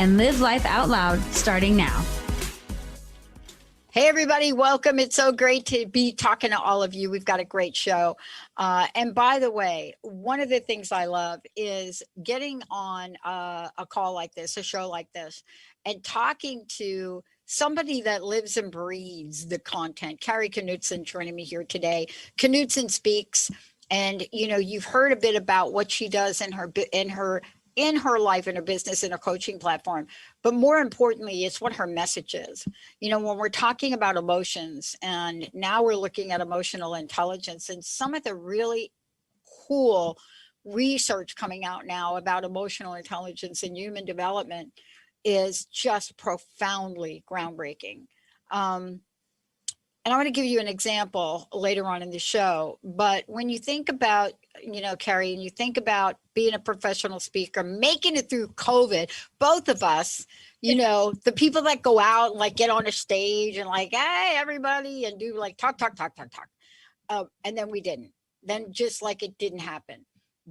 and live life out loud starting now. Hey, everybody. Welcome. It's so great to be talking to all of you. We've got a great show. And by the way, one of the things I love is getting on a call like this, a show like this, and talking to somebody that lives and breathes the content. Kari Knutson joining me here today. Knutson speaks, and you've heard a bit about what she does in her life, in her business, in her coaching platform. But more importantly, it's what her message is. When we're talking about emotions, and now we're looking at emotional intelligence, and some of the really cool research coming out now about emotional intelligence and human development is just profoundly groundbreaking. And I want to give you an example later on in the show. But when you think about, Kari, and you think about being a professional speaker, making it through COVID, both of us, the people that go out and like get on a stage and like, hey, everybody, and do like talk. And then we didn't. Then just like it didn't happen.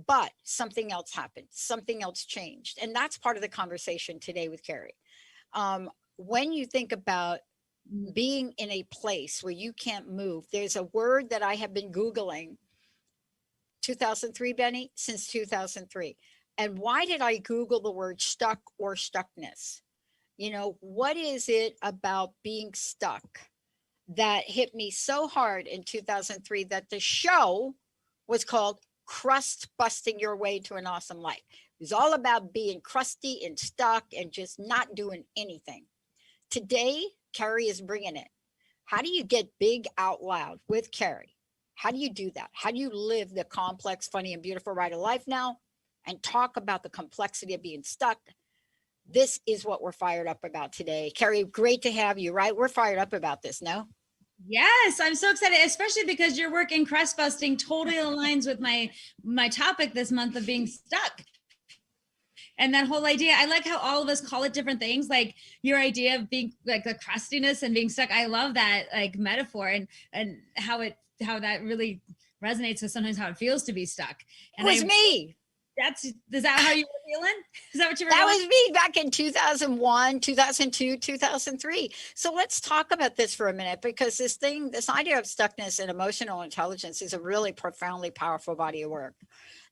But something else happened. Something else changed. And that's part of the conversation today with Kari. When you think about being in a place where you can't move, there's a word that I have been Googling 2003, Benny, since 2003. And why did I Google the word stuck or stuckness? What is it about being stuck that hit me so hard in 2003 that the show was called Crust Busting Your Way to an Awesome Life? It was all about being crusty and stuck and just not doing anything. Today, Kari is bringing it. How do you get big out loud with Kari? How do you do that? How do you live the complex, funny, and beautiful ride of life now and talk about the complexity of being stuck? This is what we're fired up about today. Kari, great to have you, right? We're fired up about this, no? Yes, I'm so excited, especially because your work in crust busting totally aligns with my topic this month of being stuck. And that whole idea, I like how all of us call it different things, like your idea of being like the crustiness and being stuck. I love that like metaphor and how that really resonates with sometimes how it feels to be stuck. And it was me. Is that how you were feeling? Is that what you were That feeling? was me back in 2001, 2002, 2003. So let's talk about this for a minute, because this idea of stuckness and emotional intelligence is a really profoundly powerful body of work.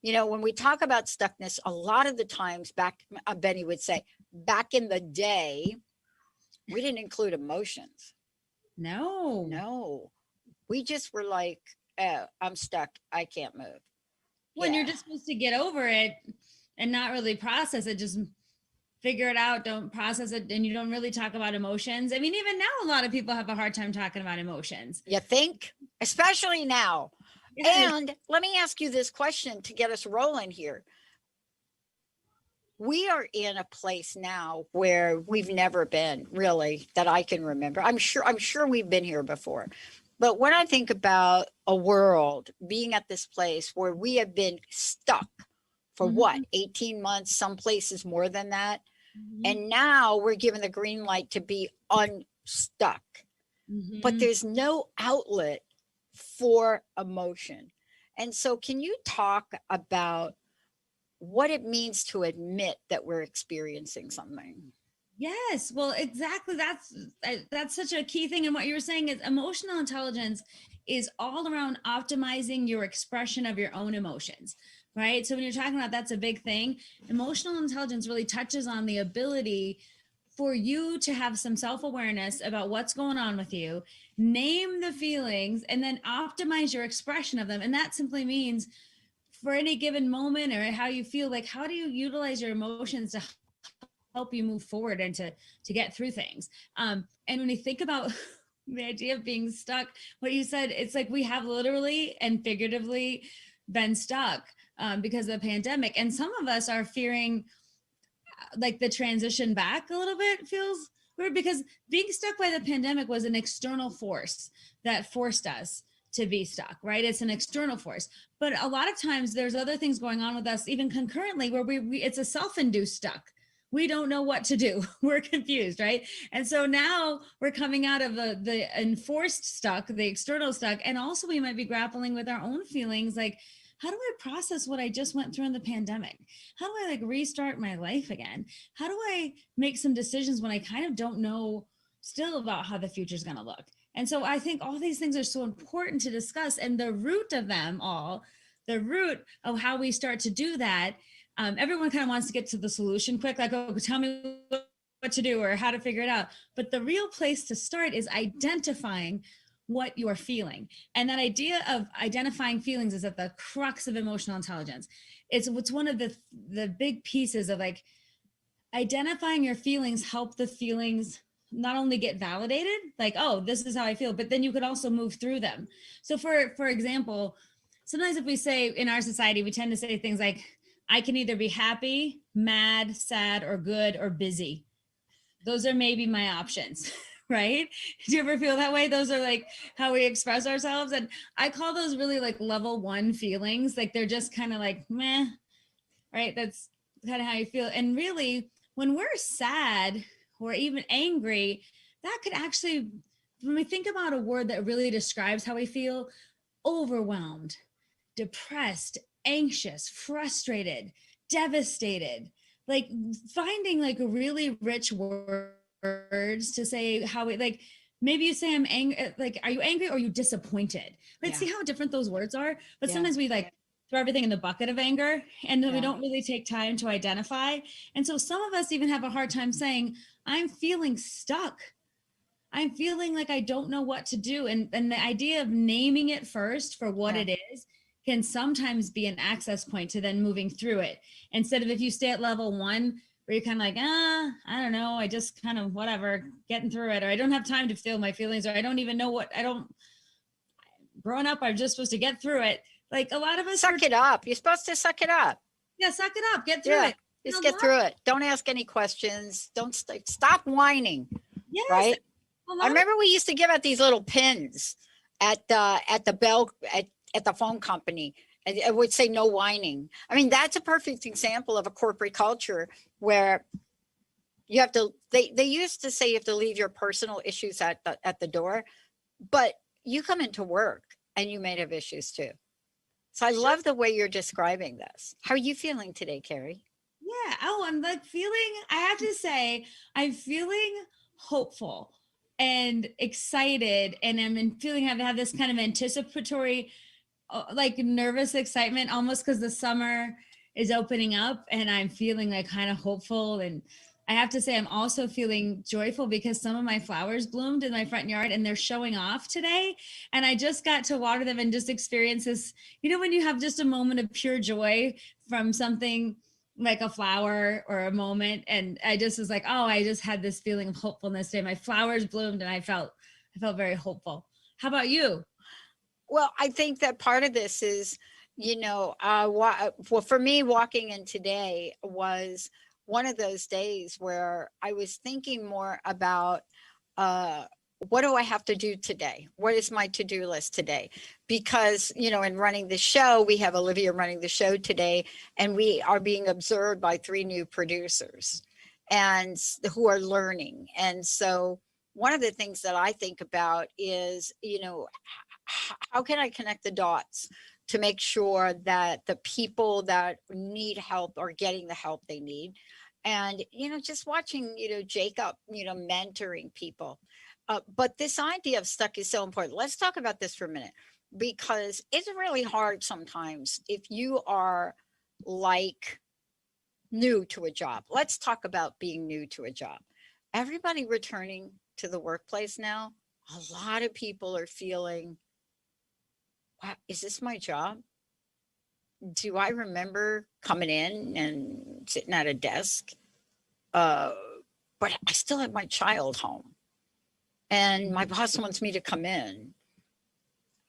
When we talk about stuckness, a lot of the times Benny would say, back in the day, we didn't include emotions. No. We just were like, I'm stuck. I can't move. When you're just supposed to get over it and not really process it, just figure it out, don't process it, and you don't really talk about emotions. I mean, even now, a lot of people have a hard time talking about emotions. You think? Especially now. And let me ask you this question to get us rolling here. We are in a place now where we've never been, really, that I can remember. I'm sure we've been here before. But when I think about a world being at this place where we have been stuck for 18 months, some places more than that. And now we're given the green light to be unstuck. But there's no outlet for emotion. And so can you talk about what it means to admit that we're experiencing something? Yes, well, exactly. That's such a key thing. And what you were saying is emotional intelligence is all around optimizing your expression of your own emotions, right? So when you're talking about that's a big thing, emotional intelligence really touches on the ability for you to have some self-awareness about what's going on with you, name the feelings, and then optimize your expression of them. And that simply means for any given moment or how you feel, like how do you utilize your emotions to help you move forward and to get through things. And when you think about the idea of being stuck, what you said, it's like we have literally and figuratively been stuck because of the pandemic. And some of us are fearing like the transition back a little bit feels weird, because being stuck by the pandemic was an external force that forced us to be stuck, right? It's an external force. But a lot of times there's other things going on with us, even concurrently, where we it's a self-induced stuck. We don't know what to do. We're confused, right? And so now we're coming out of the enforced stuck, the external stuck, and also we might be grappling with our own feelings, like how do I process what I just went through in the pandemic? How do I like restart my life again? How do I make some decisions when I kind of don't know still about how the future is going to look? And so I think all these things are so important to discuss. And the root of them all, the root of how we start to do that, everyone kind of wants to get to the solution quick, like, oh, tell me what to do or how to figure it out. But the real place to start is identifying what you're feeling. And that idea of identifying feelings is at the crux of emotional intelligence. It's one of the big pieces of like identifying your feelings, help the feelings not only get validated, like, oh, this is how I feel, but then you could also move through them. So for example, sometimes if we say in our society, we tend to say things like, I can either be happy, mad, sad, or good, or busy. Those are maybe my options, right? Do you ever feel that way? Those are like how we express ourselves. And I call those really like level 1 feelings. Like they're just kind of like, meh, right? That's kind of how you feel. And really, when we're sad or even angry, that could actually, when we think about a word that really describes how we feel, overwhelmed, depressed, anxious, frustrated, devastated, like finding like really rich words to say how we like, maybe you say I'm angry, like, are you angry or are you disappointed? Let's see how different those words are. But sometimes we like throw everything in the bucket of anger and then we don't really take time to identify. And so some of us even have a hard time saying, I'm feeling stuck. I'm feeling like I don't know what to do. And the idea of naming it first for what it is can sometimes be an access point to then moving through it. Instead of if you stay at level 1, where you're kind of like, I don't know, I just kind of whatever, getting through it, or I don't have time to feel my feelings, or I don't even know growing up, I'm just supposed to get through it. Like a lot of us suck it up. You're supposed to suck it up. Yeah, suck it up, get through it. Just get through it. Don't ask any questions. Don't stop whining. Yes. Right? I remember we used to give out these little pins at the bell at the phone company. It would say no whining. I mean, that's a perfect example of a corporate culture where you have to, they used to say you have to leave your personal issues at the door, but you come into work and you may have issues too. So I love the way you're describing this. How are you feeling today, Kari? Yeah. Oh, I'm like I have to say, I'm feeling hopeful and excited, and I'm feeling I have this kind of anticipatory, like nervous excitement, almost because the summer is opening up, and I'm feeling like kind of hopeful. And I have to say, I'm also feeling joyful because some of my flowers bloomed in my front yard and they're showing off today. And I just got to water them and just experience this, when you have just a moment of pure joy from something like a flower or a moment. And I just was like, oh, I just had this feeling of hopefulness today. My flowers bloomed and I felt very hopeful. How about you? Well, I think that part of this is, well, for me, walking in today was one of those days where I was thinking more about, what do I have to do today? What is my to-do list today? Because, in running the show, we have Olivia running the show today, and we are being observed by 3 new producers and who are learning. And so one of the things that I think about is, how can I connect the dots to make sure that the people that need help are getting the help they need? And, just watching, Jacob, mentoring people. But this idea of stuck is so important. Let's talk about this for a minute, because it's really hard sometimes if you are like new to a job. Let's talk about being new to a job. Everybody returning to the workplace now, a lot of people are feeling, wow, is this my job? Do I remember coming in and sitting at a desk? But I still have my child home. And my boss wants me to come in.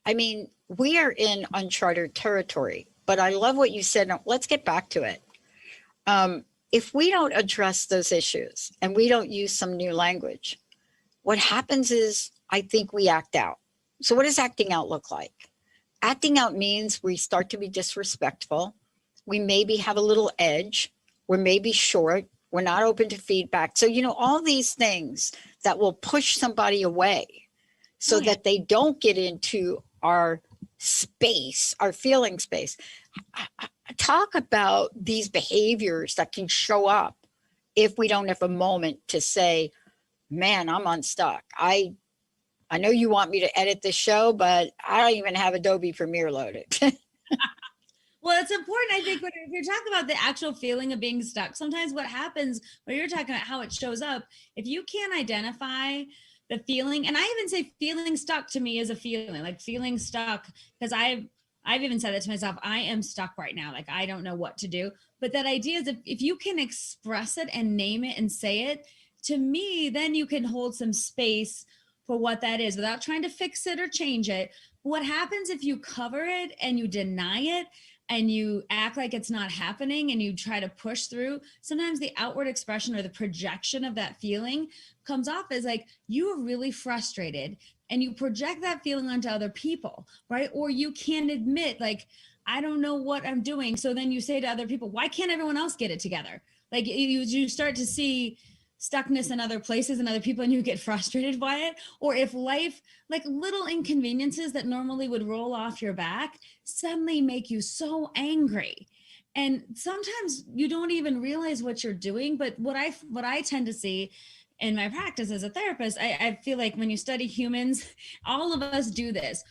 I mean, we are in uncharted territory, but I love what you said. Now, let's get back to it. If we don't address those issues and we don't use some new language, what happens is I think we act out. So what does acting out look like? Acting out means we start to be disrespectful. We maybe have a little edge. We're maybe short. We're not open to feedback. So, all these things that will push somebody away so that they don't get into our space, our feeling space. Talk about these behaviors that can show up if we don't have a moment to say, man, I'm unstuck. I know you want me to edit the show, but I don't even have Adobe Premiere loaded. Well, it's important, I think, when if you're talking about the actual feeling of being stuck, sometimes what happens when you're talking about how it shows up, if you can't identify the feeling, and I even say feeling stuck to me is a feeling, like feeling stuck, because I've even said it to myself, I am stuck right now. Like, I don't know what to do. But that idea is if you can express it and name it and say it, to me, then you can hold some space for what that is without trying to fix it or change it. What happens if you cover it and you deny it and you act like it's not happening and you try to push through? Sometimes the outward expression or the projection of that feeling comes off as like you are really frustrated, and you project that feeling onto other people, right? Or you can't admit, like, I don't know what I'm doing. So then you say to other people, why can't everyone else get it together? Like you start to see stuckness in other places and other people, and you get frustrated by it. Or if life, like little inconveniences that normally would roll off your back, suddenly make you so angry. And sometimes you don't even realize what you're doing. But what I tend to see in my practice as a therapist, I feel like when you study humans, all of us do this.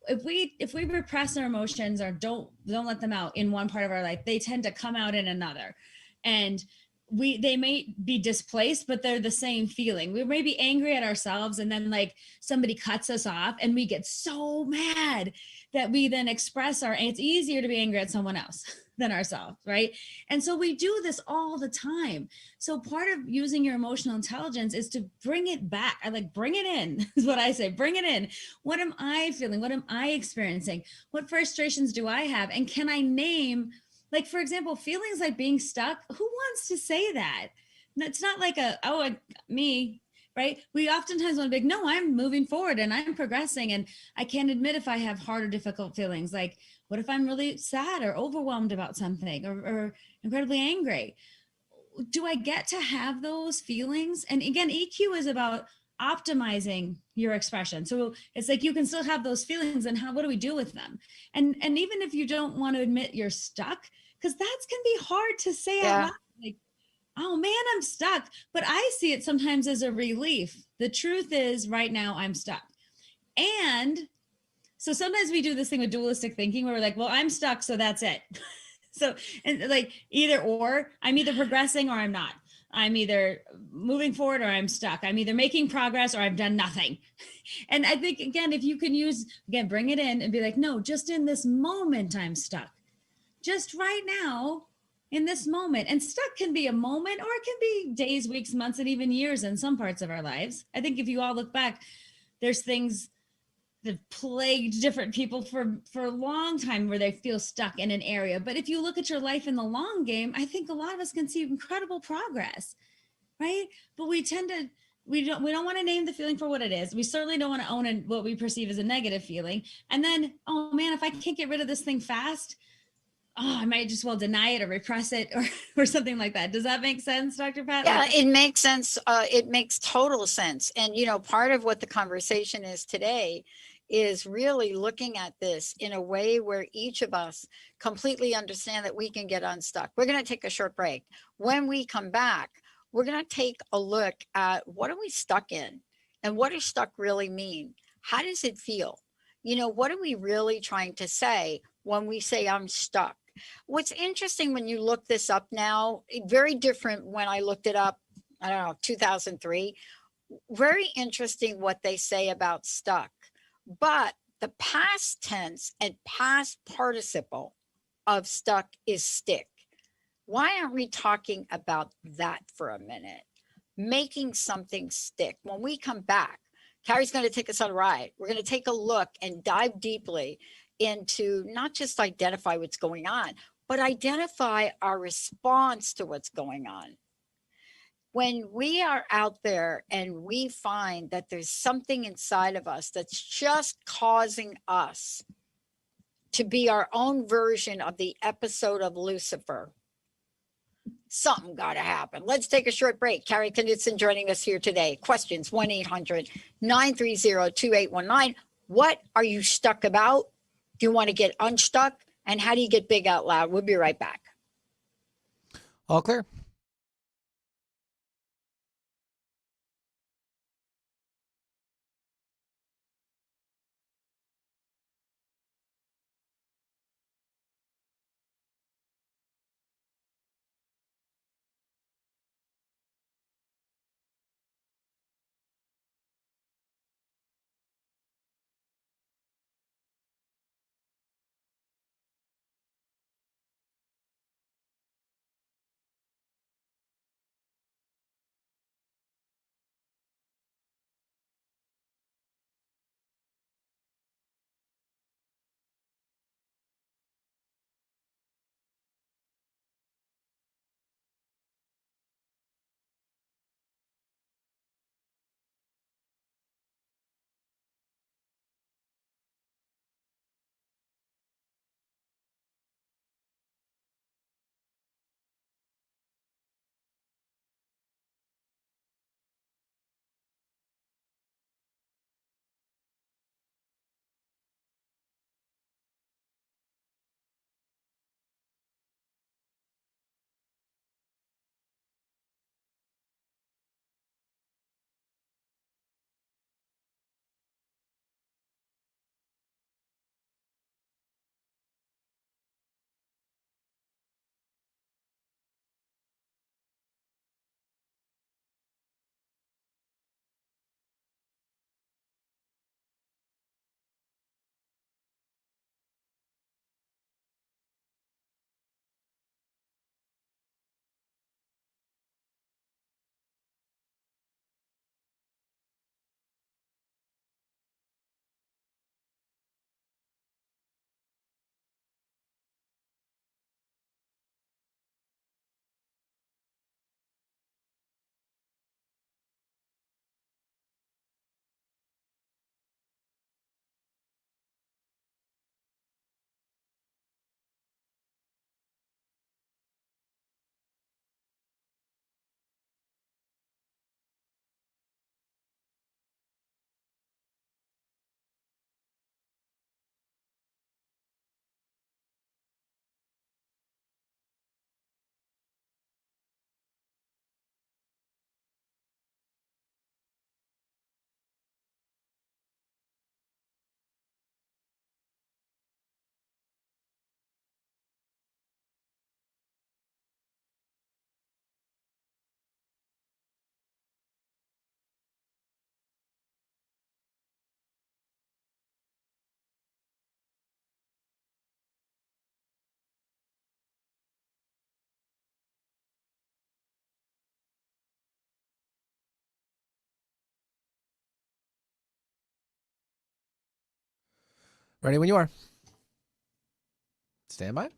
If we repress our emotions or don't let them out in one part of our life, they tend to come out in another. And they may be displaced, but they're the same feeling. We may be angry at ourselves, and then like somebody cuts us off and we get so mad that we then express and it's easier to be angry at someone else than ourselves, right? And so we do this all the time. So part of using your emotional intelligence is to bring it back. I like bring it in is what I say. Bring it in. What am I feeling? What am I experiencing? What frustrations do I have? And can I name, like, for example, feelings like being stuck? Who wants to say that? It's not like me, right? We oftentimes want to be like, no, I'm moving forward and I'm progressing. And I can't admit if I have hard or difficult feelings. Like, what if I'm really sad or overwhelmed about something or incredibly angry? Do I get to have those feelings? And again, EQ is about optimizing your expression. So it's like you can still have those feelings, and what do we do with them? And even if you don't want to admit you're stuck, because that can be hard to say out loud. Like, oh man, I'm stuck. But I see it sometimes as a relief. The truth is, right now I'm stuck. And so sometimes we do this thing with dualistic thinking where we're like, well, I'm stuck, so that's it. So, and like either or, I'm either progressing or I'm not. I'm either moving forward or I'm stuck. I'm either making progress or I've done nothing. And I think, again, if you can bring it in and be like, no, just in this moment, I'm stuck. Just right now, in this moment. And stuck can be a moment, or it can be days, weeks, months, and even years in some parts of our lives. I think if you all look back, there's things that plagued different people for a long time where they feel stuck in an area. But if you look at your life in the long game, I think a lot of us can see incredible progress, right? But we don't want to name the feeling for what it is. We certainly don't want to own what we perceive as a negative feeling. And then, oh man, if I can't get rid of this thing fast, I might just well deny it or repress it or something like that. Does that make sense, Dr. Pat? Yeah, it makes sense. It makes total sense. And, part of what the conversation is today is really looking at this in a way where each of us completely understand that we can get unstuck. We're going to take a short break. When we come back, we're going to take a look at what are we stuck in and what does stuck really mean? How does it feel? What are we really trying to say when we say I'm stuck? What's interesting when you look this up now, very different when I looked it up, 2003, very interesting what they say about stuck. But the past tense and past participle of stuck is stick. Why aren't we talking about that for a minute? Making something stick. When we come back, Kari's going to take us on a ride. We're going to take a look and dive deeply into not just identify what's going on, but identify our response to what's going on. When we are out there and we find that there's something inside of us that's just causing us to be our own version of the episode of Lucifer, something got to happen. Let's take a short break. Kari Knutson joining us here today. Questions 1-800-930-2819. What are you stuck about? Do you want to get unstuck? And how do you get big out loud? We'll be right back. All clear. Ready when you are. Stand by.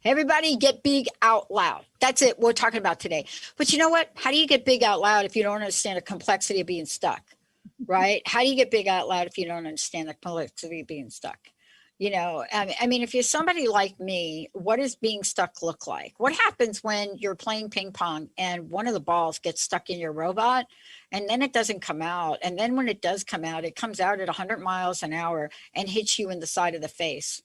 Everybody get big out loud. That's it. We're talking about today. But you know what? How do you get big out loud if you don't understand the complexity of being stuck? Right? How do you get big out loud if you don't understand the complexity of being stuck? You know, I mean, if you're somebody like me, what does being stuck look like? What happens when you're playing ping pong and one of the balls gets stuck in your robot and then it doesn't come out? And then when it does come out, it comes out at 100 miles an hour and hits you in the side of the face.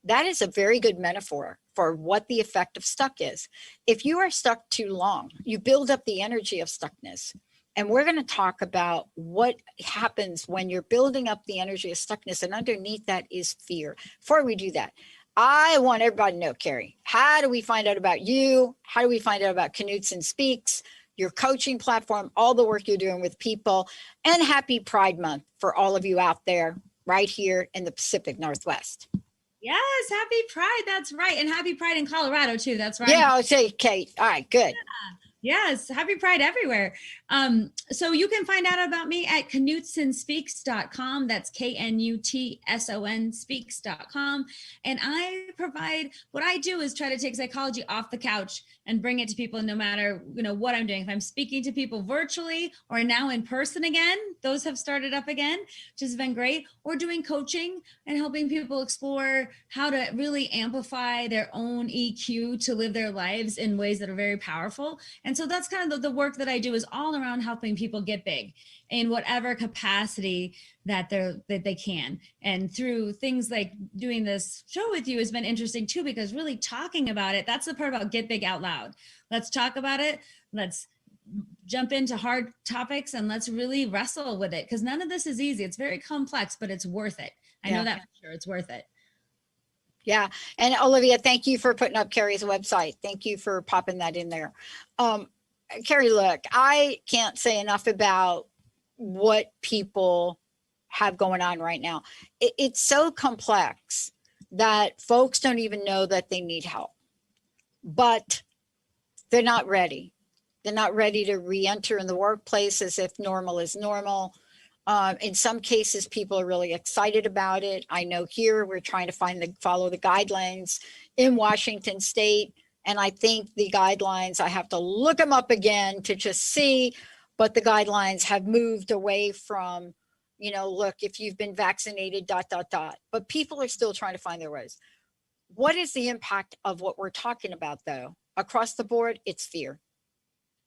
That is a very good metaphor for what the effect of stuck is. If you are stuck too long, you build up the energy of stuckness. And we're going to talk about what happens when you're building up the energy of stuckness. And underneath that is fear. Before we do that, I want everybody to know, Kari, how do we find out about you? How do we find out about Knutson Speaks, your coaching platform, all the work you're doing with people? And happy Pride Month for all of you out there right here in the Pacific Northwest. Yes, happy Pride. That's right. And happy Pride in Colorado too. That's right. Yeah, I'll say, Kate. All right, good. Yeah. Yes, happy Pride everywhere. So you can find out about me at knutsonspeaks.com. That's KNUTSON speaks.com. And I provide, what I do is try to take psychology off the couch and bring it to people no matter, what I'm doing. If I'm speaking to people virtually or now in person again, those have started up again, which has been great, or doing coaching and helping people explore how to really amplify their own EQ to live their lives in ways that are very powerful. And so that's kind of the work that I do, is all around helping people get big in whatever capacity that they can. And through things like doing this show with you has been interesting too, because really talking about it, that's the part about get big out loud. Let's talk about it. Let's jump into hard topics and let's really wrestle with it, because none of this is easy. It's very complex, but it's worth it. I know that for sure. It's worth it. Yeah. And Olivia, thank you for putting up Kari's website. Thank you for popping that in there. Kari, look, I can't say enough about what people have going on right now. It's so complex that folks don't even know that they need help, but they're not ready. They're not ready to re-enter in the workplace as if normal is normal. In some cases, people are really excited about it. I know here we're trying to follow the guidelines in Washington State. And I think the guidelines, I have to look them up again to just see, but the guidelines have moved away from, look, if you've been vaccinated, ... But people are still trying to find their ways. What is the impact of what we're talking about, though? Across the board, it's fear.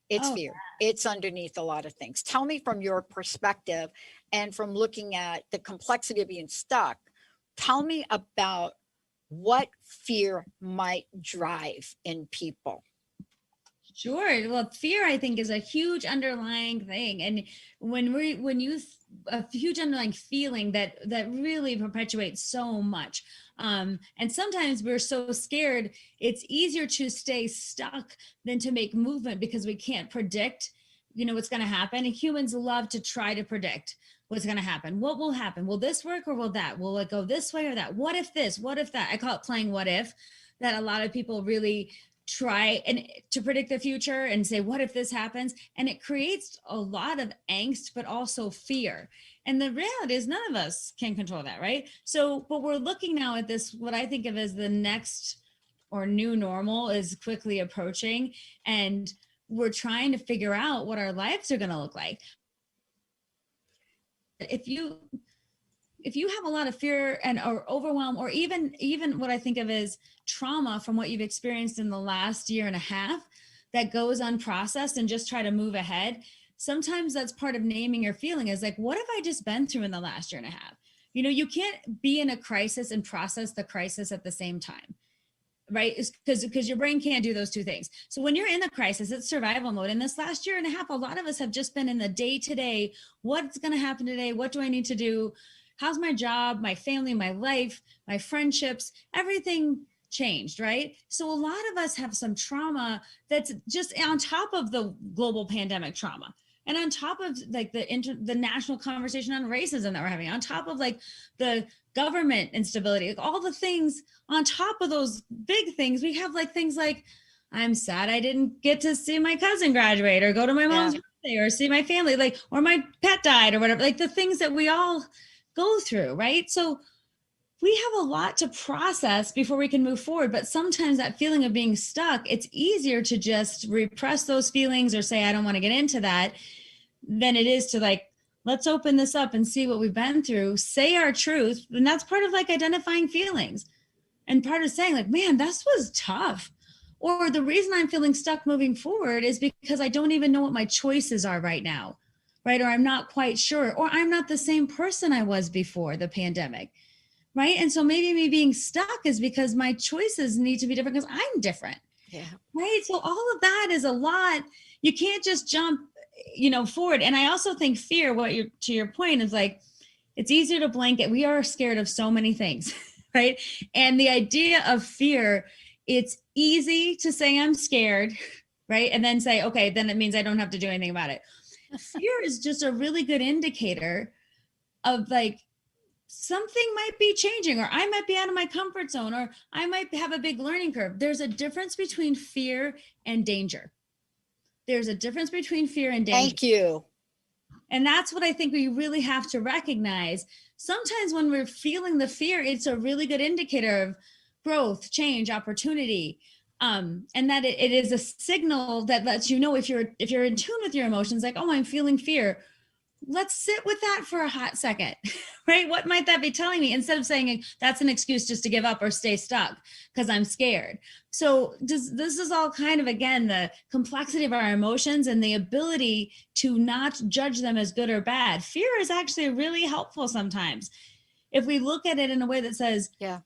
It's fear. It's underneath a lot of things. Tell me from your perspective and from looking at the complexity of being stuck, tell me about what fear might drive in people. Sure. Well, fear, I think, is a huge underlying thing. And a huge underlying feeling that really perpetuates so much. And sometimes we're so scared, it's easier to stay stuck than to make movement, because we can't predict, what's going to happen. And humans love to try to predict what's going to happen. What will happen? Will this work or will that? Will it go this way or that? What if this? What if that? I call it playing what if, that a lot of people really try and to predict the future and say, what if this happens? And it creates a lot of angst, but also fear. And the reality is none of us can control that, right? So, but we're looking now at this, what I think of as the next or new normal is quickly approaching. And we're trying to figure out what our lives are going to look like. If you have a lot of fear or overwhelm, or even what I think of as trauma from what you've experienced in the last year and a half that goes unprocessed, and just try to move ahead, sometimes that's part of naming your feeling, is like, what have I just been through in the last year and a half? You can't be in a crisis and process the crisis at the same time, right? Because your brain can't do those two things. So when you're in the crisis, it's survival mode. And this last year and a half, a lot of us have just been in the day-to-day, what's going to happen today? What do I need to do? How's my job, my family, my life, my friendships, everything changed, right? So a lot of us have some trauma that's just on top of the global pandemic trauma, and on top of like the national conversation on racism that we're having, on top of like the government instability, like all the things on top of those big things, we have like things like, I'm sad I didn't get to see my cousin graduate, or go to my mom's birthday, or see my family, like, or my pet died, or whatever, like the things that we all go through, right? So we have a lot to process before we can move forward. But sometimes that feeling of being stuck, it's easier to just repress those feelings or say, I don't want to get into that, than it is to like, let's open this up and see what we've been through, say our truth. And that's part of like identifying feelings, and part of saying like, man, this was tough. Or the reason I'm feeling stuck moving forward is because I don't even know what my choices are right now, right? Or I'm not quite sure, or I'm not the same person I was before the pandemic. Right. And so maybe me being stuck is because my choices need to be different because I'm different. Yeah. Right. So all of that is a lot. You can't just jump, forward. And I also think fear, to your point, is like, it's easier to blanket. We are scared of so many things. Right. And the idea of fear, it's easy to say I'm scared. Right. And then say, okay, then it means I don't have to do anything about it. Fear is just a really good indicator of like, something might be changing, or I might be out of my comfort zone, or I might have a big learning curve. There's a difference between fear and danger. There's a difference between fear and danger. Thank you. And that's what I think we really have to recognize. Sometimes when we're feeling the fear, it's a really good indicator of growth, change, opportunity. And that it is a signal that lets you know if you're in tune with your emotions, like, oh, I'm feeling fear. let's sit with that for a hot second, right? What might that be telling me, instead of saying that's an excuse just to give up or stay stuck because I'm scared? So this is all kind of, again, the complexity of our emotions and the ability to not judge them as good or bad. Fear is actually really helpful sometimes if we look at it in a way that says, Yeah.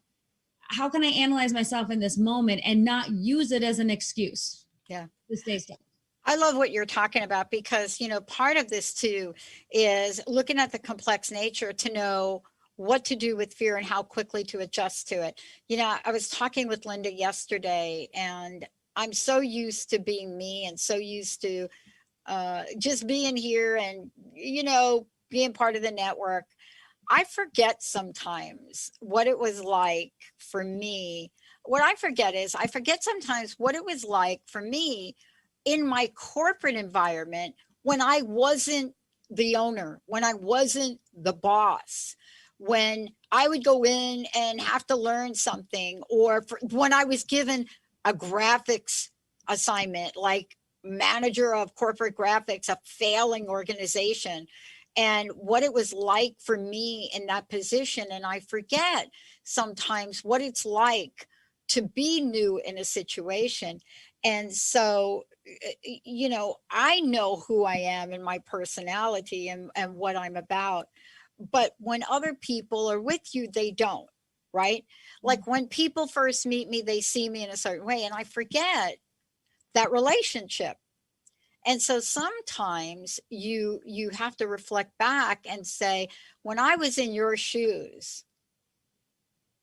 how can I analyze myself in this moment and not use it as an excuse? Yeah. To stay stuck. I love what you're talking about, because, part of this too is looking at the complex nature to know what to do with fear and how quickly to adjust to it. I was talking with Linda yesterday, and I'm so used to being me and so used to just being here and, being part of the network. I forget sometimes what it was like for me. What I forget sometimes what it was like for me in my corporate environment when I wasn't the owner, when I wasn't the boss, when I would go in and have to learn something, or when I was given a graphics assignment, like manager of corporate graphics, a failing organization, and what it was like for me in that position. And I forget sometimes what it's like to be new in a situation. And so, I know who I am and my personality and what I'm about. But when other people are with you, they don't, right? Like when people first meet me, they see me in a certain way, and I forget that relationship. And so sometimes you have to reflect back and say, when I was in your shoes,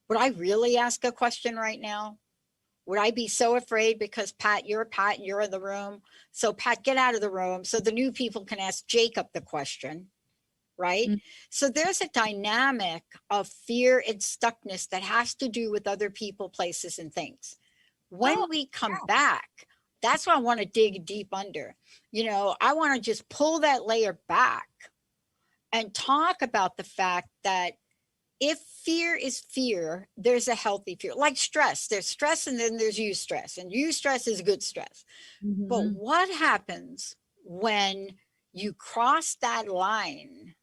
would I really ask a question right now? Would I be so afraid because Pat, and you're in the room? So Pat, get out of the room so the new people can ask Jacob the question, right? Mm. So there's a dynamic of fear and stuckness that has to do with other people, places, and things. When we come back, that's what I want to dig deep under. I want to just pull that layer back and talk about the fact that if fear is fear, there's a healthy fear. Like stress, there's stress and then there's eustress, and eustress is good stress. But what happens when you cross that line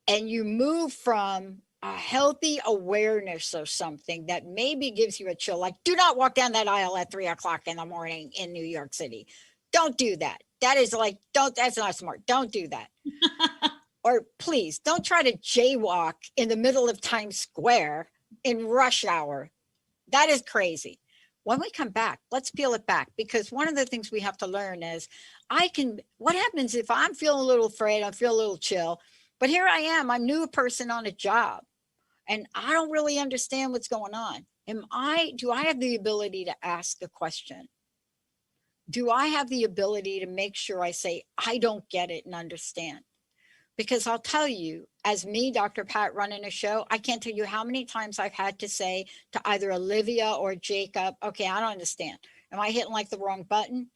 and you move from a healthy awareness of something that maybe gives you a chill, like do not walk down that aisle at 3 o'clock in the morning in New York City. Don't do that. That is like, that's not smart. Don't do that. Or please don't try to jaywalk in the middle of Times Square in rush hour. That is crazy. When we come back, let's peel it back, because one of the things we have to learn is what happens if I'm feeling a little afraid, I feel a little chill, but here I am, I'm new person on a job and I don't really understand what's going on. Do I have the ability to ask a question? Do I have the ability to make sure I say, I don't get it and understand? Because I'll tell you, as me, Dr. Pat, running a show, I can't tell you how many times I've had to say to either Olivia or Jacob, okay, I don't understand. Am I hitting like the wrong button?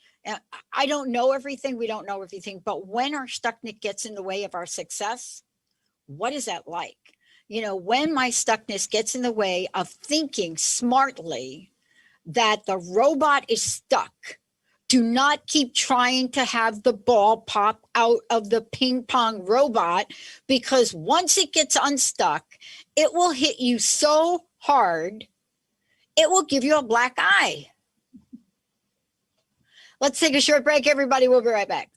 I don't know everything. We don't know everything. But when our stuckness gets in the way of our success, what is that like? When my stuckness gets in the way of thinking smartly that the robot is stuck, do not keep trying to have the ball pop out of the ping pong robot, because once it gets unstuck, it will hit you so hard, it will give you a black eye. Let's take a short break, everybody. We'll be right back.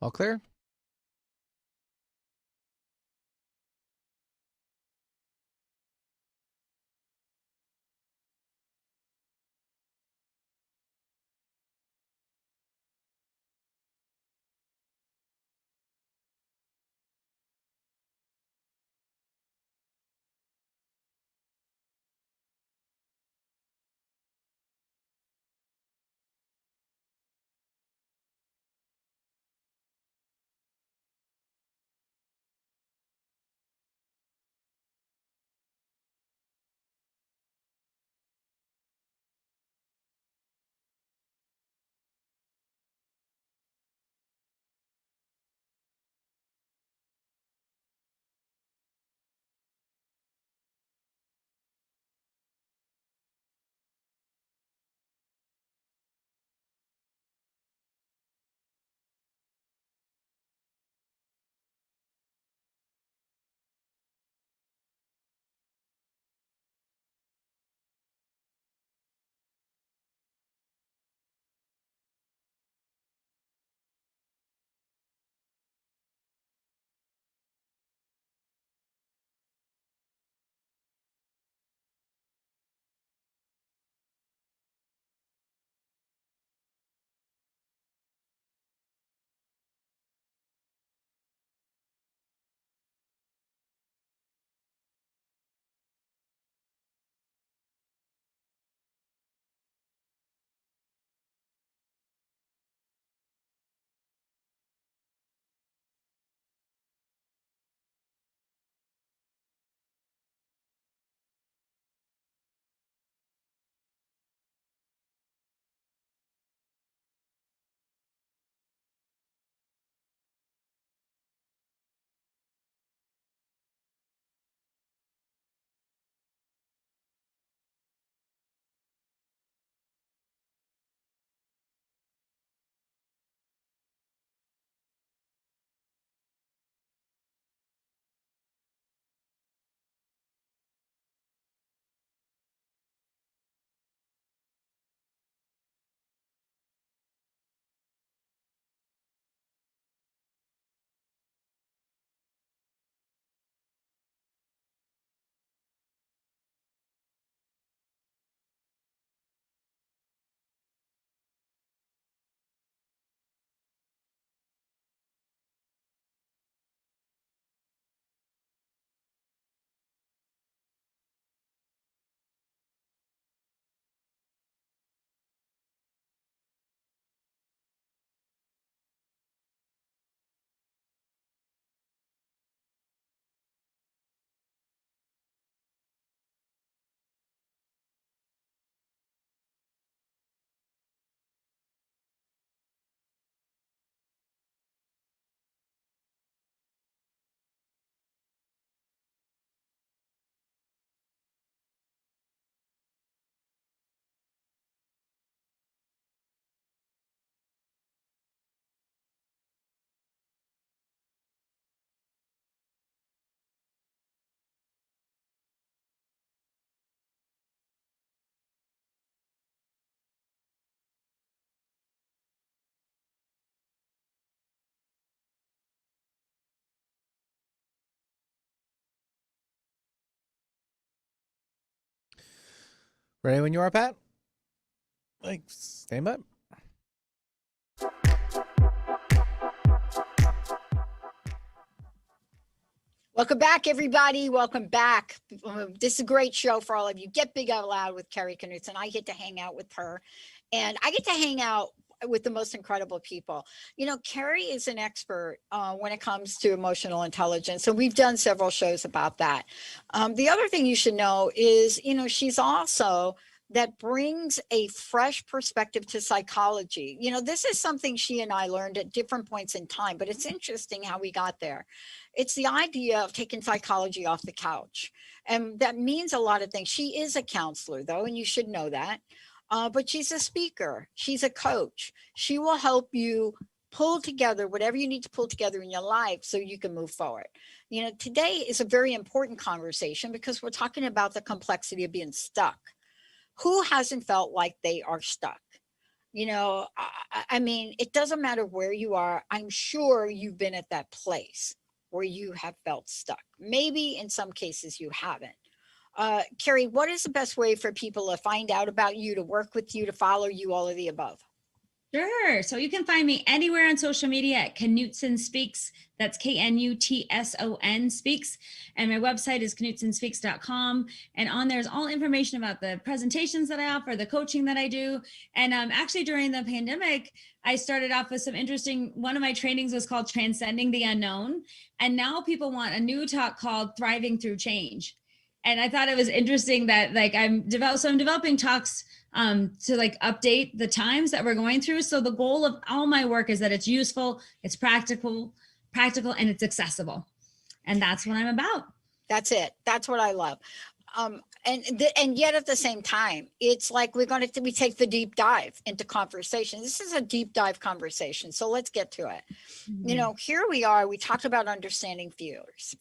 All clear? Ready when you are, Pat? Thanks. Stand by. Welcome back, everybody. Welcome back. This is a great show for all of you. Get Big Out Loud with Kari Knutson. I get to hang out with her, and I get to hang out with the most incredible people. You know, Kari is an expert when it comes to emotional intelligence, and we've done several shows about that. The other thing you should know is, you know, she's also that brings a fresh perspective to psychology. You know, this is something she and I learned at different points in time, but it's interesting how we got there. It's the idea of taking psychology off the couch. And that means a lot of things. She is a counselor, though, and you should know that. But she's a speaker. She's a coach. She will help you pull together whatever you need to pull together in your life so you can move forward. You know, today is a very important conversation because we're talking about the complexity of being stuck. Who hasn't felt like they are stuck? You know, I mean, it doesn't matter where you are. I'm sure you've been at that place where you have felt stuck. Maybe in some cases you haven't. Kari, what is the best way for people to find out about you, to work with you, to follow you, all of the above? Sure. So you can find me anywhere on social media at Knutson Speaks. That's Knutson Speaks. And my website is knutsonspeaks.com. And on there's all information about the presentations that I offer, the coaching that I do. And actually during the pandemic, I started off with some interesting, one of my trainings was called Transcending the Unknown. And now people want a new talk called Thriving Through Change. And I thought it was interesting that like I'm developing talks to like update the times that we're going through. So the goal of all my work is that it's useful, it's practical, and it's accessible. And that's what I'm about. That's it. That's what I love. And yet at the same time, it's like we take the deep dive into conversation. This is a deep dive conversation. So let's get to it. Mm-hmm. You know, here we are. We talked about understanding fears,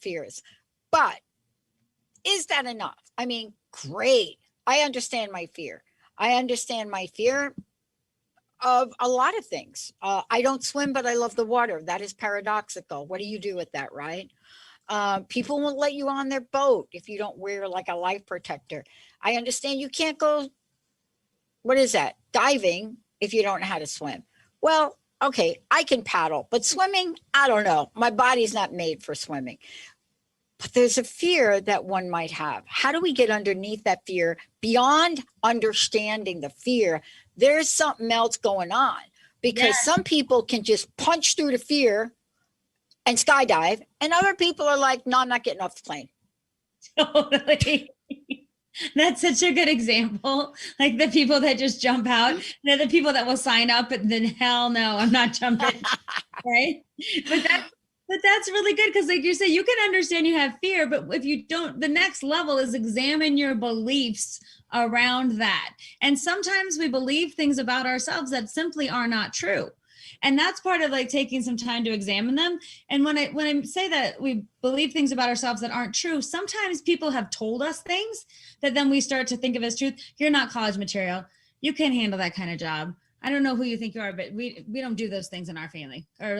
but is that enough? I mean, great. I understand my fear. I understand my fear of a lot of things. I don't swim, but I love the water. That is paradoxical. What do you do with that, right? People won't let you on their boat if you don't wear like a life protector. I understand you can't go, what is that? Diving if you don't know how to swim. Well, okay, I can paddle, but swimming, I don't know. My body's not made for swimming. But there's a fear that one might have. How do we get underneath that fear? Beyond understanding the fear, there's something else going on, because some people can just punch through the fear and skydive, and other people are like, no, I'm not getting off the plane. Totally. That's such a good example. Like the people that just jump out, they're the people that will sign up, and then hell no, I'm not jumping. Right? But that's really good, because like you say, you can understand you have fear, but if you don't, the next level is examine your beliefs around that. And sometimes we believe things about ourselves that simply are not true. And that's part of like taking some time to examine them. And when I say that we believe things about ourselves that aren't true, sometimes people have told us things that then we start to think of as truth. You're not college material. You can't handle that kind of job. I don't know who you think you are, but we don't do those things in our family. Or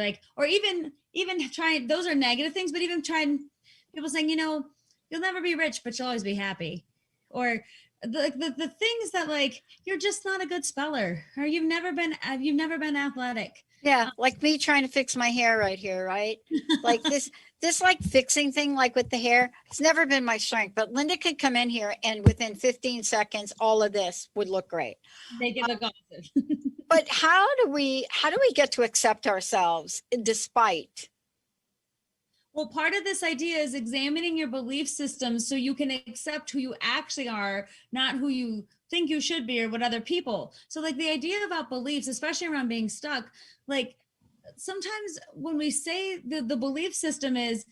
even trying, those are negative things, but even trying, people saying, you know, you'll never be rich, but you'll always be happy. Or the things that like, you're just not a good speller, or you've never been athletic. Yeah. Like me trying to fix my hair right here. Right. Like this like fixing thing, like with the hair, it's never been my strength, but Linda could come in here and within 15 seconds, all of this would look great. They give a gossip. But how do we get to accept ourselves despite? Well, part of this idea is examining your belief systems so you can accept who you actually are, not who you think you should be or what other people. So like the idea about beliefs, especially around being stuck, like sometimes when we say the belief system is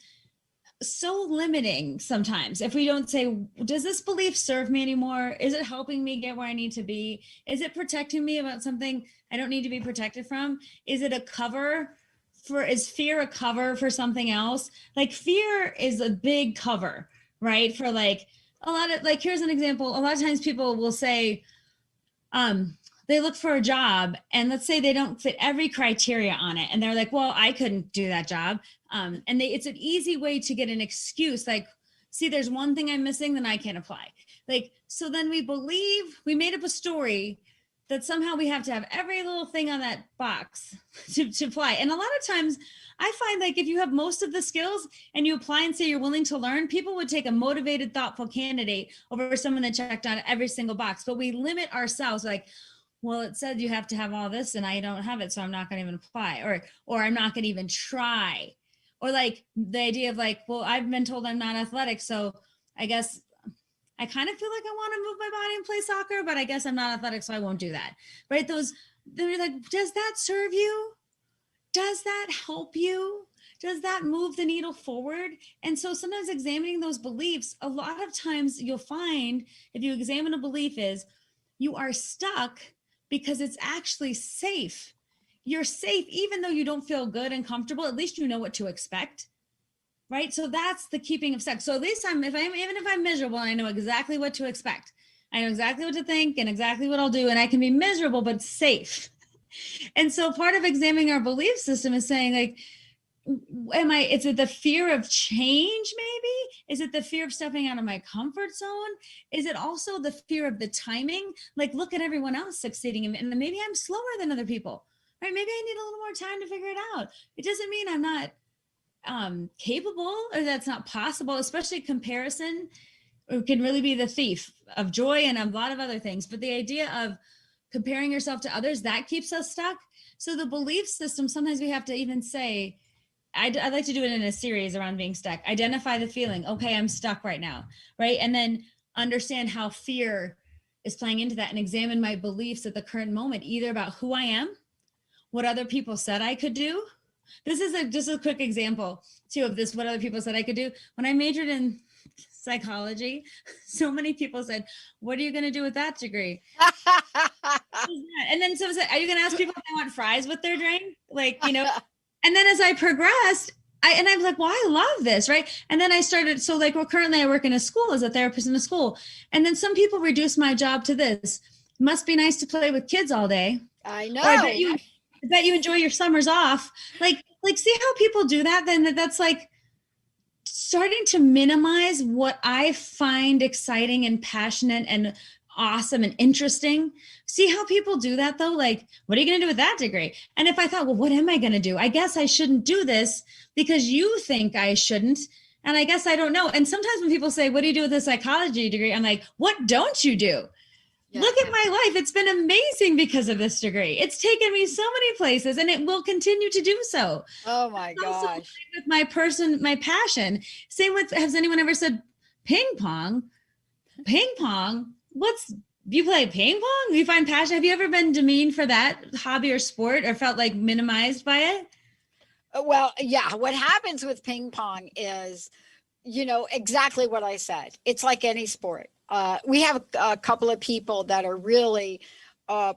so limiting, sometimes if we don't say, does this belief serve me anymore? Is it helping me get where I need to be? Is it protecting me about something I don't need to be protected from? Is it a cover is fear a cover for something else? Like fear is a big cover, right? For like a lot of, like, here's an example. A lot of times people will say, they look for a job and let's say they don't fit every criteria on it. And they're like, well, I couldn't do that job. And it's an easy way to get an excuse. Like, see, there's one thing I'm missing, then I can't apply. Like, so then we believe, we made up a story that somehow we have to have every little thing on that box to apply. And a lot of times I find like if you have most of the skills and you apply and say you're willing to learn, people would take a motivated, thoughtful candidate over someone that checked on every single box. But we limit ourselves, like, well, it said you have to have all this and I don't have it, so I'm not going to even apply, or I'm not going to even try. Or like the idea of like, well, I've been told I'm not athletic, so I guess I kind of feel like I want to move my body and play soccer, but I guess I'm not athletic, so I won't do that. Right? They're like, does that serve you? Does that help you? Does that move the needle forward? And so sometimes examining those beliefs, a lot of times you'll find if you examine a belief is you are stuck because it's actually safe. You're safe, even though you don't feel good and comfortable, at least you know what to expect. Right? So that's the keeping of sex. So at least even if I'm miserable, I know exactly what to expect. I know exactly what to think and exactly what I'll do. And I can be miserable, but safe. And so part of examining our belief system is saying like, is it the fear of change? Maybe? Is it the fear of stepping out of my comfort zone? Is it also the fear of the timing? Like, look at everyone else succeeding and maybe I'm slower than other people, right? Maybe I need a little more time to figure it out. It doesn't mean I'm not capable or that's not possible, especially comparison can really be the thief of joy and a lot of other things. But the idea of comparing yourself to others, that keeps us stuck. So the belief system, sometimes we have to even say, I like to do it in a series around being stuck. Identify the feeling. Okay, I'm stuck right now, right? And then understand how fear is playing into that and examine my beliefs at the current moment, either about who I am, what other people said I could do. This is just a quick example too of this, what other people said I could do. When I majored in psychology, so many people said, what are you going to do with that degree? And then someone said, are you going to ask people if they want fries with their drink? Like, you know, and then as I progressed, I was like, well, I love this, right? And then I started, so like, well, currently I work in a school as a therapist in a school. And then some people reduce my job to this. Must be nice to play with kids all day. I know. Or I bet you enjoy your summers off. Like see how people do that? Then that's like starting to minimize what I find exciting and passionate and awesome and interesting. See how people do that though? Like, what are you going to do with that degree? And if I thought, well, what am I going to do? I guess I shouldn't do this because you think I shouldn't. And I guess I don't know. And sometimes when people say, what do you do with a psychology degree? I'm like, what don't you do? Yeah. Look at my life. It's been amazing because of this degree. It's taken me so many places and it will continue to do so. Oh my gosh. With my passion. Same with, has anyone ever said ping pong? Ping pong? You play ping pong? You find passion? Have you ever been demeaned for that hobby or sport or felt like minimized by it? Well, yeah. What happens with ping pong is, you know, exactly what I said. It's like any sport. We have a couple of people that are really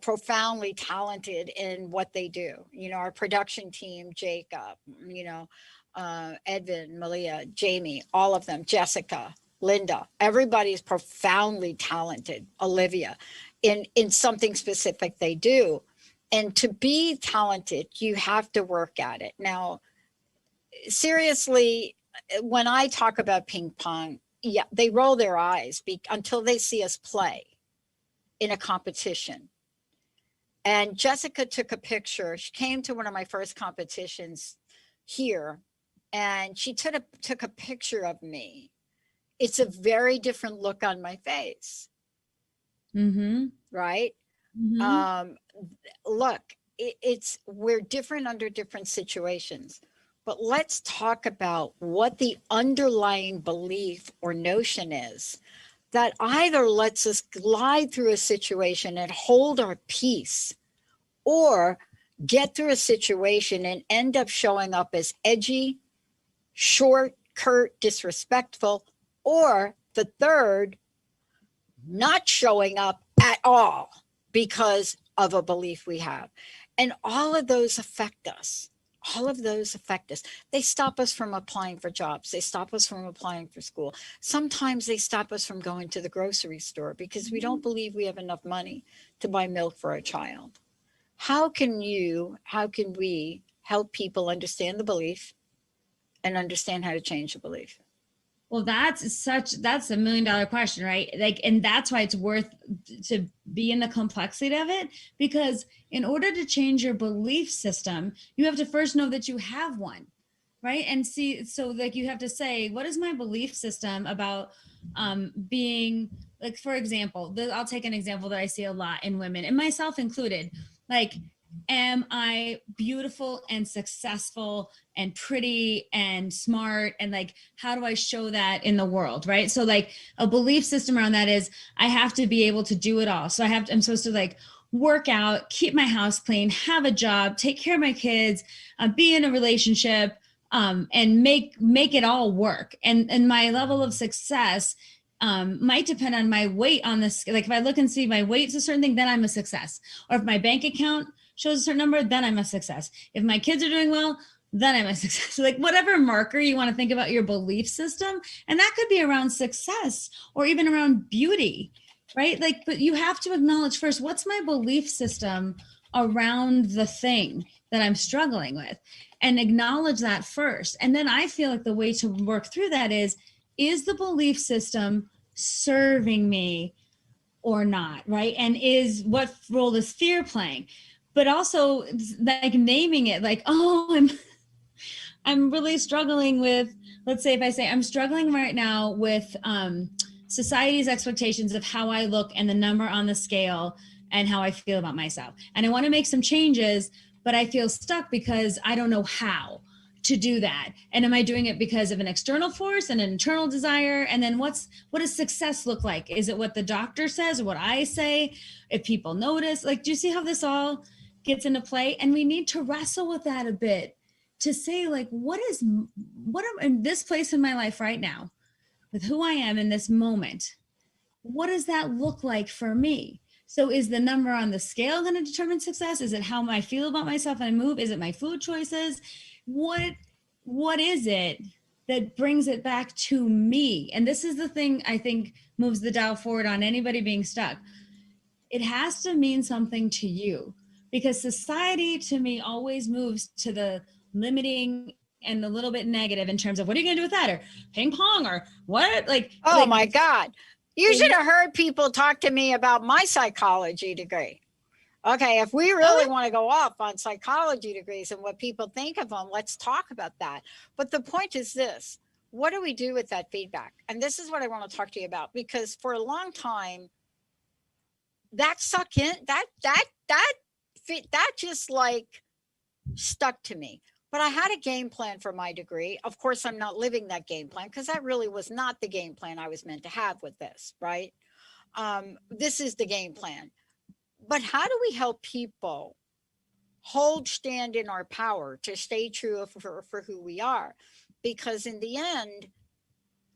profoundly talented in what they do. You know, our production team, Jacob, you know, Edvin, Malia, Jamie, all of them, Jessica, Linda, everybody's profoundly talented, Olivia, in something specific they do. And to be talented, you have to work at it. Now, seriously, when I talk about ping pong, yeah, they roll their eyes until they see us play in a competition. And Jessica took a picture. She came to one of my first competitions here, and she took a picture of me. It's a very different look on my face. Mm-hmm. Right? Mm-hmm. Look, we're different under different situations. But let's talk about what the underlying belief or notion is that either lets us glide through a situation and hold our peace, or get through a situation and end up showing up as edgy, short, curt, disrespectful, or the third, not showing up at all because of a belief we have. And all of those affect us. All of those affect us. They stop us from applying for jobs. They stop us from applying for school. Sometimes they stop us from going to the grocery store because we don't believe we have enough money to buy milk for a child. How can we help people understand the belief and understand how to change the belief? Well, that's a $1 million question, right? Like, and that's why it's worth to be in the complexity of it, because in order to change your belief system, you have to first know that you have one, right? And see, so like you have to say, what is my belief system about being, like, for example, I'll take an example that I see a lot in women, and myself included. Like, am I beautiful and successful and pretty and smart, and like, how do I show that in the world, right? So like a belief system around that is I have to be able to do it all. So I'm supposed to like work out, keep my house clean, have a job, take care of my kids, be in a relationship, and make it all work. And my level of success might depend on my weight on this. Like if I look and see my weight's a certain thing, then I'm a success. Or if my bank account shows a certain number, then I'm a success. If my kids are doing well, then I'm a success. So like whatever marker you want to think about your belief system, and that could be around success or even around beauty, right? Like, but you have to acknowledge first, what's my belief system around the thing that I'm struggling with, and acknowledge that first. And then I feel like the way to work through that is the belief system serving me or not, right? And what role is fear playing? But also like naming it, like, oh, I'm really struggling with, let's say if I say I'm struggling right now with society's expectations of how I look and the number on the scale and how I feel about myself. And I want to make some changes, but I feel stuck because I don't know how to do that. And am I doing it because of an external force and an internal desire? And then what does success look like? Is it what the doctor says or what I say? If people notice, like, do you see how this all gets into play? And we need to wrestle with that a bit to say, like, what am in this place in my life right now with who I am in this moment? What does that look like for me? So is the number on the scale going to determine success? Is it how I feel about myself and I move? Is it my food choices? What is it that brings it back to me? And this is the thing I think moves the dial forward on anybody being stuck. It has to mean something to you, because society to me always moves to the limiting and a little bit negative in terms of what are you going to do with that, or ping pong, or what? Oh my God. You should have heard people talk to me about my psychology degree. Okay, if we really want to go off on psychology degrees and what people think of them, let's talk about that. But the point is this: what do we do with that feedback? And this is what I want to talk to you about, because for a long time, that stuck in, that just like stuck to me. But I had a game plan for my degree. Of course, I'm not living that game plan, because that really was not the game plan I was meant to have with this, right? This is the game plan. But how do we help people stand in our power to stay true for who we are? Because in the end,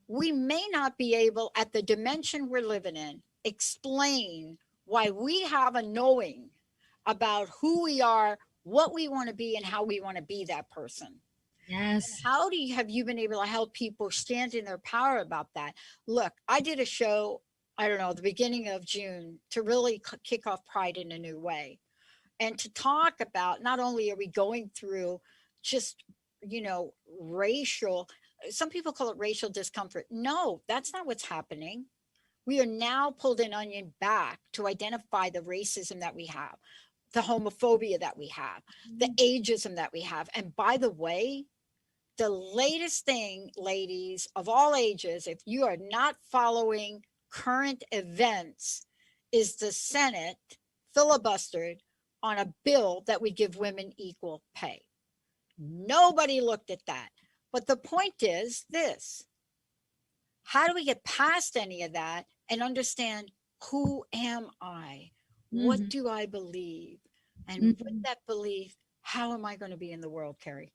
we may not be able, at the dimension we're living in, explain why we have a knowing about who we are, what we want to be, and how we want to be that person. Yes. And have you been able to help people stand in their power about that? Look, I did a show, I don't know, the beginning of June, to really kick off Pride in a new way, and to talk about, not only are we going through just, racial, some people call it racial discomfort. No, that's not what's happening. We are now pulled an onion back to identify the racism that we have, the homophobia that we have, the ageism that we have. And by the way, the latest thing, ladies of all ages, if you are not following current events, is the Senate filibustered on a bill that would give women equal pay. Nobody looked at that. But the point is this: how do we get past any of that and understand, who am I? What do I believe? And with that belief, how am I going to be in the world, Kari?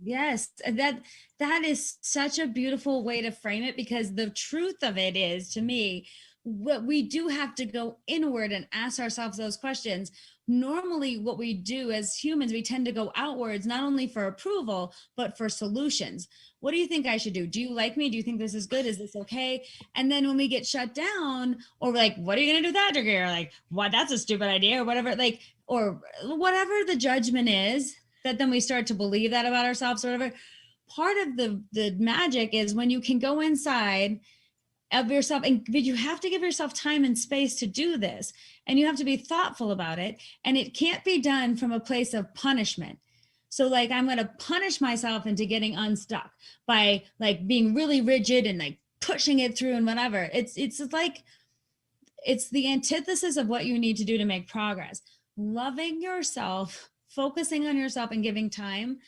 Yes, that is such a beautiful way to frame it, because the truth of it is, to me, what we do have to go inward and ask ourselves those questions. Normally, what we do as humans, we tend to go outwards, not only for approval, but for solutions. What do you think I should do? Do you like me? Do you think this is good? Is this okay? And then when we get shut down, or we're like, what are you going to do with that degree? Or like, why, that's a stupid idea, or whatever, like, or whatever the judgment is, that then we start to believe that about ourselves or whatever. part of the magic is when you can go inside of yourself, but you have to give yourself time and space to do this, and you have to be thoughtful about it, and it can't be done from a place of punishment. So like, I'm going to punish myself into getting unstuck by like being really rigid and like pushing it through and whatever. It's like, it's the antithesis of what you need to do to make progress. Loving yourself, focusing on yourself, and giving time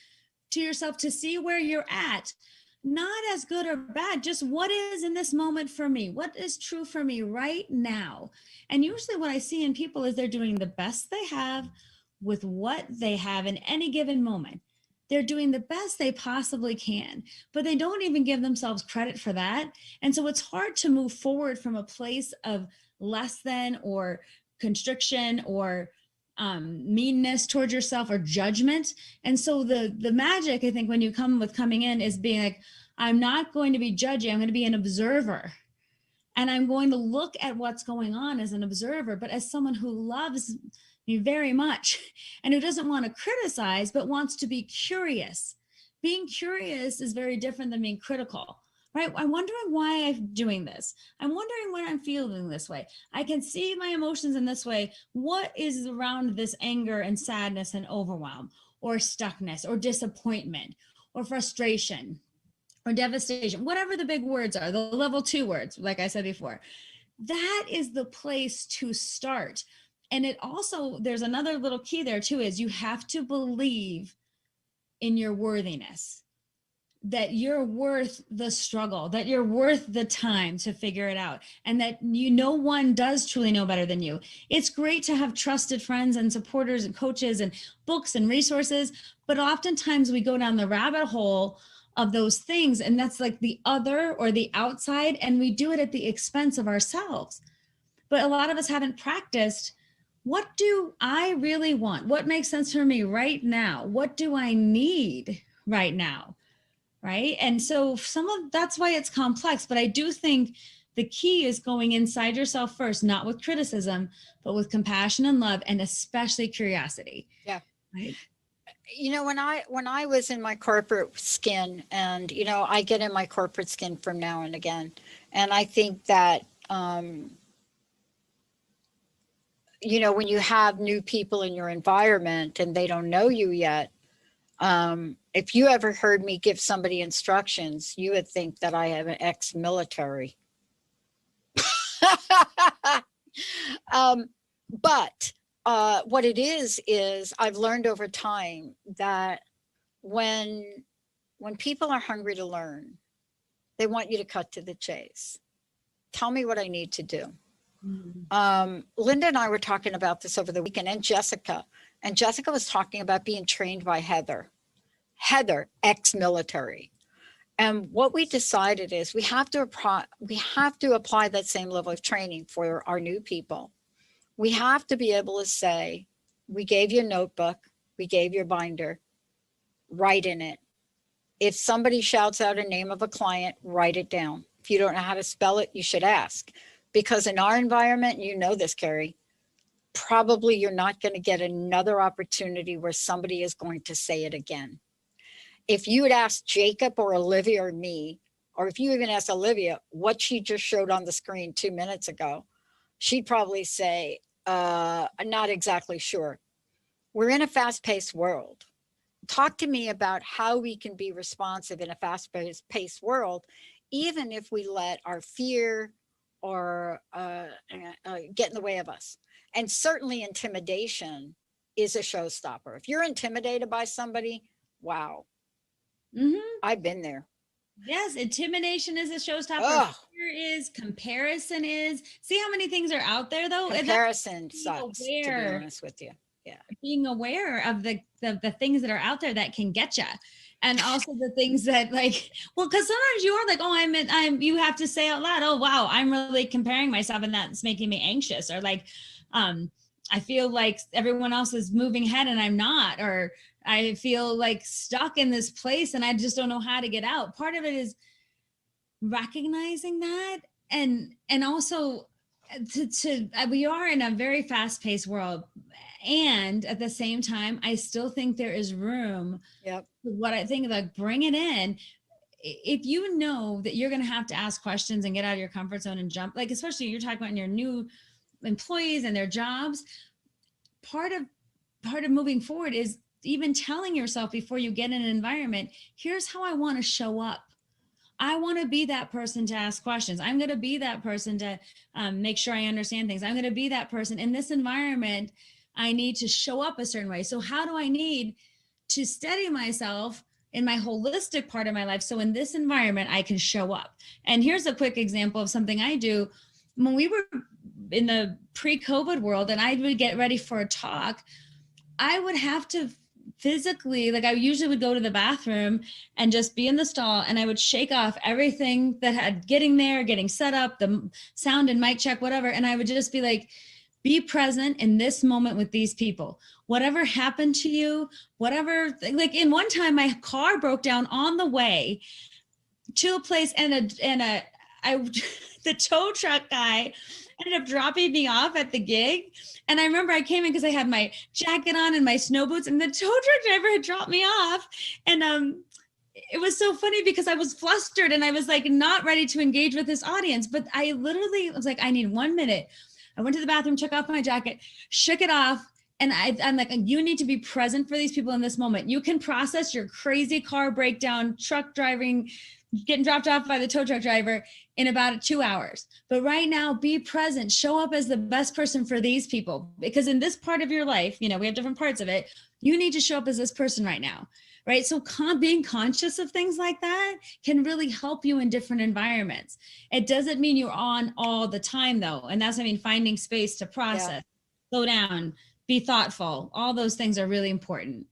to yourself to see where you're at, not as good or bad, just what is in this moment for me, what is true for me right now. And usually what I see in people is they're doing the best they have with what they have in any given moment. They're doing the best they possibly can, but they don't even give themselves credit for that. And so it's hard to move forward from a place of less than, or constriction, or meanness towards yourself, or judgment. And so the magic, I think, when you coming in is being like, I'm not going to be judgy. I'm going to be an observer. And I'm going to look at what's going on as an observer, but as someone who loves me very much and who doesn't want to criticize, but wants to be curious. Being curious is very different than being critical, right? I'm wondering why I'm doing this. I'm wondering when I'm feeling this way. I can see my emotions in this way. What is around this anger and sadness and overwhelm, or stuckness, or disappointment, or frustration, or devastation, whatever the big words are, the level 2 words, like I said before. That is the place to start. And it also, there's another little key there too, is you have to believe in your worthiness, that you're worth the struggle, that you're worth the time to figure it out, and that no one does truly know better than you. It's great to have trusted friends and supporters and coaches and books and resources, but oftentimes we go down the rabbit hole of those things, and that's like the other or the outside, and we do it at the expense of ourselves. But a lot of us haven't practiced, what do I really want? What makes sense for me right now? What do I need right now? Right. And so that's why it's complex. But I do think the key is going inside yourself first, not with criticism, but with compassion and love, and especially curiosity. Yeah. Right. You know, when I was in my corporate skin, and, you know, I get in my corporate skin from now and again. And I think that, you know, when you have new people in your environment and they don't know you yet, if you ever heard me give somebody instructions, you would think that I am an ex-military. But what it is I've learned over time that when people are hungry to learn, they want you to cut to the chase. Tell me what I need to do. Linda and I were talking about this over the weekend, and Jessica was talking about being trained by Heather, ex-military. And what we decided is we have to apply that same level of training for our new people. We have to be able to say, we gave you a notebook, we gave you a binder, write in it. If somebody shouts out a name of a client, write it down. If you don't know how to spell it, you should ask. Because in our environment, you know this, Kari, probably you're not going to get another opportunity where somebody is going to say it again. If you had asked Jacob or Olivia or me, or if you even asked Olivia what she just showed on the screen 2 minutes ago, she'd probably say, I'm not exactly sure. We're in a fast-paced world. Talk to me about how we can be responsive in a fast-paced world, even if we let our fear or get in the way of us. And certainly intimidation is a showstopper. If you're intimidated by somebody, wow. I've been there. Yes, intimidation is a showstopper. Fear is, comparison is. See how many things are out there, though? Comparison sucks, to be honest with you. Yeah. Being aware of the things that are out there that can get you. And also the things that, like, well, because sometimes you are like, oh, you have to say out loud, oh, wow, I'm really comparing myself and that's making me anxious. Or like, I feel like everyone else is moving ahead and I'm not, or I feel like stuck in this place and I just don't know how to get out. Part of it is recognizing that and also We are in a very fast-paced world, and at the same time I still think there is room. Yep. What I think, like, bring it in. If you know that you're going to have to ask questions and get out of your comfort zone and jump, like, especially you're talking about your new employees and their jobs, part of moving forward is even telling yourself before you get in an environment, here's how I want to show up. I want to be that person to ask questions. I'm going to be that person to make sure I understand things. I'm going to be that person in this environment. I need to show up a certain way. So how do I need to steady myself in my holistic part of my life, so in this environment I can show up? And here's a quick example of something I do. When we were in the pre-COVID world and I would get ready for a talk, I would have to physically, like, I usually would go to the bathroom and just be in the stall, and I would shake off everything that had getting there, getting set up, the sound and mic check, whatever. And I would just be like, be present in this moment with these people. Whatever happened to you, whatever, like, in one time my car broke down on the way to a place, and the tow truck guy ended up dropping me off at the gig. And I remember I came in because I had my jacket on and my snow boots, and the tow truck driver had dropped me off. And it was so funny because I was flustered and I was like not ready to engage with this audience. But I literally was like, I need 1 minute. I went to the bathroom, took off my jacket, shook it off. And I'm like, you need to be present for these people in this moment. You can process your crazy car breakdown, truck driving, getting dropped off by the tow truck driver in about 2 hours. But right now, be present, show up as the best person for these people. Because in this part of your life, we have different parts of it. You need to show up as this person right now, right? So being conscious of things like that can really help you in different environments. It doesn't mean you're on all the time though. And that's, finding space to process, slow down, be thoughtful. All those things are really important.